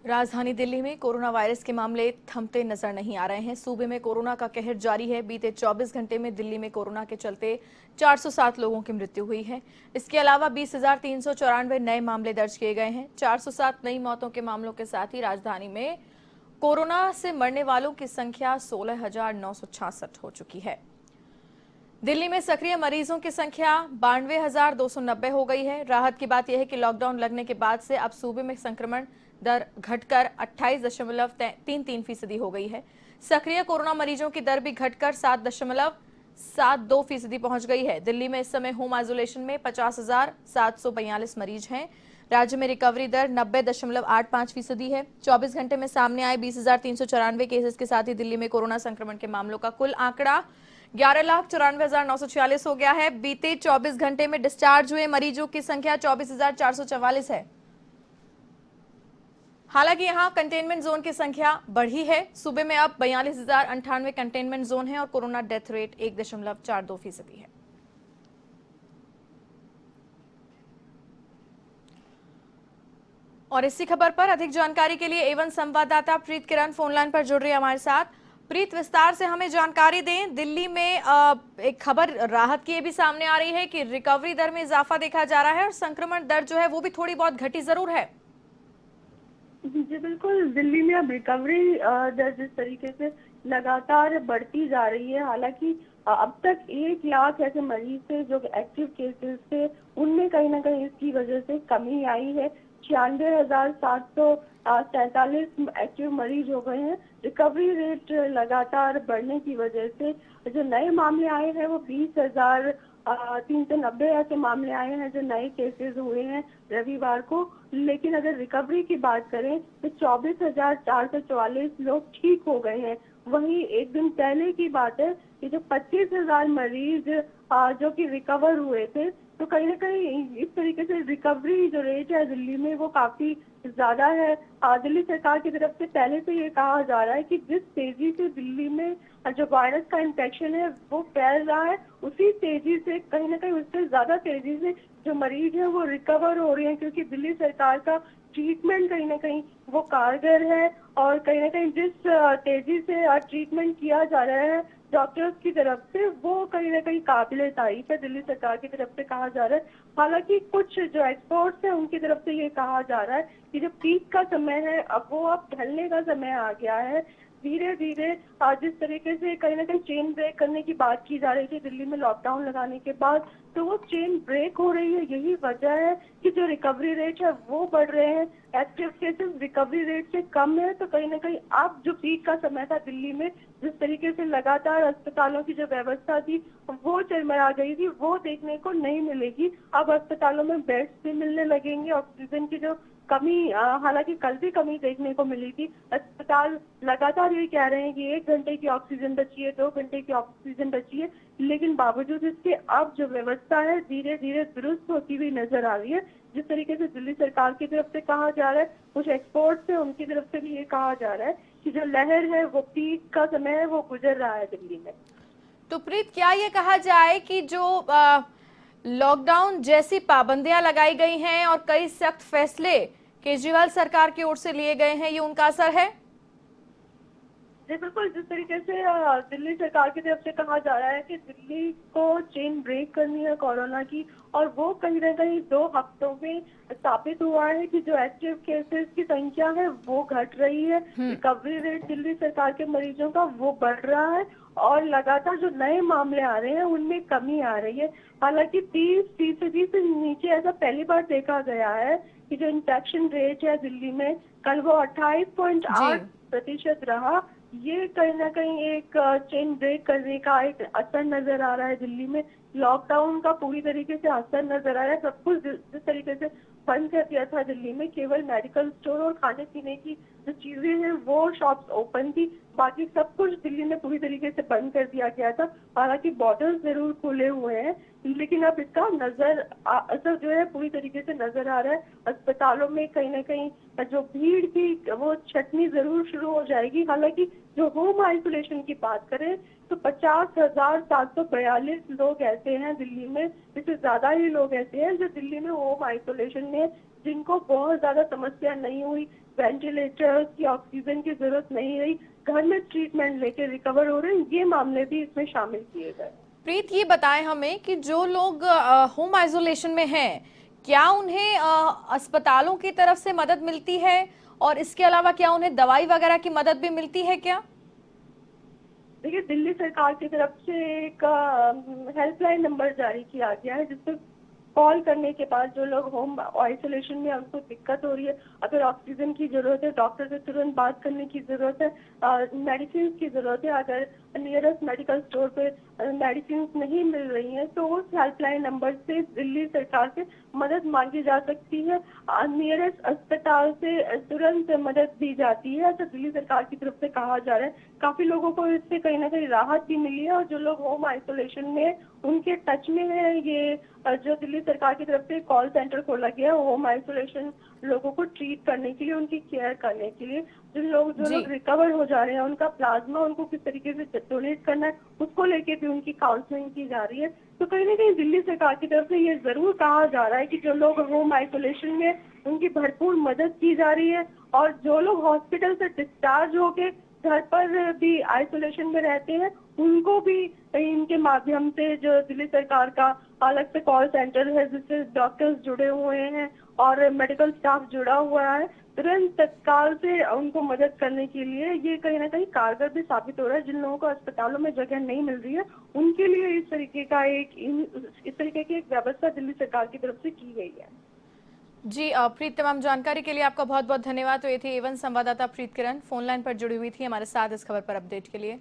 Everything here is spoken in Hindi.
राजधानी दिल्ली में कोरोना वायरस के मामले थमते नजर नहीं आ रहे हैं। सूबे में कोरोना का कहर जारी है। बीते 24 घंटे में दिल्ली में कोरोना के चलते 407 लोगों की मृत्यु हुई है। इसके अलावा 20,394 नए मामले दर्ज किए गए हैं। 407 नई मौतों के मामलों के साथ ही राजधानी में कोरोना से मरने वालों की संख्या 16,966 हो चुकी है। दिल्ली में सक्रिय मरीजों की संख्या 92,290 हो गई है। राहत की बात यह है कि लॉकडाउन लगने के बाद से अब सूबे में संक्रमण दर घटकर 28.33% हो गई है। सक्रिय कोरोना मरीजों की दर भी घटकर 7.72% पहुंच गई है। दिल्ली में इस समय होम आइसोलेशन में 50,742 मरीज हैं। राज्य में रिकवरी दर 90.85% है। 24 घंटे में सामने आए 20,394 केसेस के साथ ही दिल्ली में कोरोना संक्रमण के मामलों का कुल आंकड़ा 11,94,946 हो गया है। बीते 24 घंटे में डिस्चार्ज हुए मरीजों की संख्या 24,444 है। हालांकि यहां कंटेनमेंट जोन की संख्या बढ़ी है। सूबे में अब 42,098 कंटेनमेंट जोन है और कोरोना डेथ रेट 1.42% है। और इसी खबर पर अधिक जानकारी के लिए एवन संवाददाता प्रीत किरण फोनलाइन पर जुड़ रही है हमारे साथ। प्रीत, विस्तार से हमें जानकारी दें। दिल्ली में एक खबर राहत की भी सामने आ रही है कि रिकवरी दर में इजाफा देखा जा रहा है और संक्रमण दर जो है वो भी थोड़ी बहुत घटी जरूर है। जी बिल्कुल, दिल्ली में अब रिकवरी दर जिस तरीके से लगातार बढ़ती जा रही है। हालांकि अब तक 1 लाख ऐसे मरीज थे जो एक्टिव केसेस थे, उनमें कहीं ना कहीं इसकी वजह से कमी आई है। 96,743 एक्टिव मरीज हो गए हैं। रिकवरी रेट लगातार बढ़ने की वजह से जो नए मामले आए हैं वो 20,390 ऐसे मामले आए हैं जो नए केसेस हुए हैं रविवार को। लेकिन अगर रिकवरी की बात करें तो 24,444 लोग ठीक हो गए हैं। वहीं एक दिन पहले की बात है कि जो 25,000 मरीज जो कि रिकवर हुए थे, तो कहीं ना कहीं इस तरीके से रिकवरी जो रेट है दिल्ली में वो काफी ज्यादा है। दिल्ली सरकार की तरफ से पहले से ये कहा जा रहा है कि जिस तेजी से दिल्ली में जो वायरस का इन्फेक्शन है वो फैल रहा है, उसी तेजी से कहीं ना कहीं उससे ज्यादा तेजी से जो मरीज है वो रिकवर हो रहे हैं, क्योंकि दिल्ली सरकार का ट्रीटमेंट कहीं ना कहीं वो कारगर है। और कहीं ना कहीं जिस तेजी से ट्रीटमेंट किया जा रहा है डॉक्टर्स की तरफ से, वो कहीं ना कहीं काबिले तारीफ है दिल्ली सरकार की तरफ से कहा जा रहा है। हालांकि कुछ जो एक्सपर्ट्स हैं उनकी तरफ से ये कहा जा रहा है कि जो पीक का समय है अब वो अब ढलने का समय आ गया है। धीरे धीरे जिस तरीके से कहीं ना कहीं चेन ब्रेक करने की बात की जा रही थी दिल्ली में लॉकडाउन लगाने के बाद, तो वो चेन ब्रेक हो रही है। यही वजह है कि जो रिकवरी रेट है वो बढ़ रहे हैं। एक्टिव केसेस रिकवरी रेट से कम है, तो कहीं ना कहीं अब जो पीक का समय था दिल्ली में, जिस तरीके से लगातार अस्पतालों की जो व्यवस्था थी वो चरमरा गई थी, वो देखने को नहीं मिलेगी। अब अस्पतालों में बेड्स भी मिलने लगेंगे। ऑक्सीजन की जो कमी हालांकि कल भी कमी देखने को मिली थी। अस्पताल लगातार ये कह रहे हैं कि 1 घंटे की ऑक्सीजन बची है, 2 घंटे की ऑक्सीजन बची है, लेकिन बावजूद इसके अब जो व्यवस्था है धीरे धीरे दुरुस्त होती हुई नजर आ रही है। जिस तरीके से दिल्ली सरकार की तरफ से कहा जा रहा है, कुछ एक्सपर्ट्स है उनकी तरफ से भी ये कहा जा रहा है कि जो लहर है वो पीक का समय है वो गुजर रहा है दिल्ली में। तो प्रीत, क्या ये कहा जाए कि जो लॉकडाउन जैसी पाबंदियां लगाई गई हैं और कई सख्त फैसले केजरीवाल सरकार की ओर से लिए गए हैं, ये उनका असर है? जी बिल्कुल, जिस तरीके से दिल्ली सरकार की तरफ से कहा जा रहा है कि दिल्ली को चेन ब्रेक करनी है कोरोना की, और वो कहीं ना कहीं 2 हफ्तों में साबित हुआ है कि जो एक्टिव केसेस की संख्या है वो घट रही है। रिकवरी रेट दिल्ली सरकार के मरीजों का वो बढ़ रहा है और लगातार जो नए मामले आ रहे हैं उनमें कमी आ रही है। हालांकि 30% से नीचे ऐसा पहली बार देखा गया है कि जो इन्फेक्शन रेट है दिल्ली में, कल वो 28.8% रहा। ये कहीं ना कहीं एक चेन ब्रेक करने का एक असर नजर आ रहा है दिल्ली में। लॉकडाउन का पूरी तरीके से असर नजर आ रहा है। सब कुछ जिस तरीके से बंद कर दिया था दिल्ली में, केवल मेडिकल स्टोर और खाने पीने की जो चीजें हैं वो शॉप्स ओपन थी, बाकी सब कुछ दिल्ली में पूरी तरीके से बंद कर दिया गया था। हालांकि बॉर्डर्स जरूर खुले हुए हैं, लेकिन अब इसका असर जो है पूरी तरीके से नजर आ रहा है। अस्पतालों में कहीं ना कहीं जो भीड़ थी वो छटनी जरूर शुरू हो जाएगी। हालांकि जो होम आइसोलेशन की बात करें तो 50,742 लोग ऐसे हैं दिल्ली में, इससे ज्यादा ही लोग ऐसे हैं जो दिल्ली में होम आइसोलेशन में, जिनको बहुत ज्यादा समस्या नहीं हुई, वेंटिलेटर्स की ऑक्सीजन की जरूरत नहीं रही, घर में ट्रीटमेंट लेके रिकवर हो रहे हैं, ये मामले भी इसमें शामिल किए गए। प्रीत, ये बताएं हमें कि जो लोग होम आइसोलेशन में हैं, क्या उन्हें अस्पतालों की तरफ से मदद मिलती है, और इसके अलावा क्या उन्हें दवाई वगैरह की मदद भी मिलती है क्या? देखिए, दिल्ली सरकार की तरफ से एक हेल्पलाइन नंबर जारी किया गया है, जिसपे कॉल करने के बाद जो लोग होम आइसोलेशन में उनको दिक्कत हो रही है, अगर ऑक्सीजन की जरूरत है, डॉक्टर से तुरंत बात करने की जरूरत है, मेडिसिन की जरूरत है, अगर नियरेस्ट मेडिकल स्टोर पे मेडिसिन नहीं मिल रही है, तो उस हेल्पलाइन नंबर से दिल्ली सरकार से मदद मांगी जा सकती है। नियरेस्ट अस्पताल से तुरंत मदद दी जाती है, ऐसा दिल्ली सरकार की तरफ से कहा जा रहा है। काफी लोगों को इससे कहीं ना कहीं राहत भी मिली है, और जो लोग होम आइसोलेशन में उनके टच में है, ये जो दिल्ली सरकार की तरफ से कॉल सेंटर खोला गया है होम आइसोलेशन लोगों को ट्रीट करने के लिए, उनकी केयर करने के लिए। जो लोग रिकवर हो जा रहे हैं, उनका प्लाज्मा उनको किस तरीके से डोनेट करना है, उसको लेके भी उनकी काउंसलिंग की जा रही है। तो कहीं ना कहीं दिल्ली सरकार की तरफ से ये जरूर कहा जा रहा है कि जो लोग होम आइसोलेशन में, उनकी भरपूर मदद की जा रही है, और जो लोग हॉस्पिटल से डिस्चार्ज होके घर पर भी आइसोलेशन में रहते हैं, उनको भी इनके माध्यम से जो दिल्ली सरकार का अलग से कॉल सेंटर है, जिससे डॉक्टर्स जुड़े हुए हैं और मेडिकल स्टाफ जुड़ा हुआ है, तुरंत तत्काल से उनको मदद करने के लिए ये कहीं ना कहीं कारगर भी साबित हो रहा है। जिन लोगों को अस्पतालों में जगह नहीं मिल रही है, उनके लिए इस तरीके की एक व्यवस्था दिल्ली सरकार की तरफ से की गई है। जी प्रीत, तमाम जानकारी के लिए आपका बहुत बहुत धन्यवाद। तो ये थी एवन संवाददाता प्रीत किरण, फोन लाइन पर जुड़ी हुई थी हमारे साथ इस खबर पर अपडेट के लिए।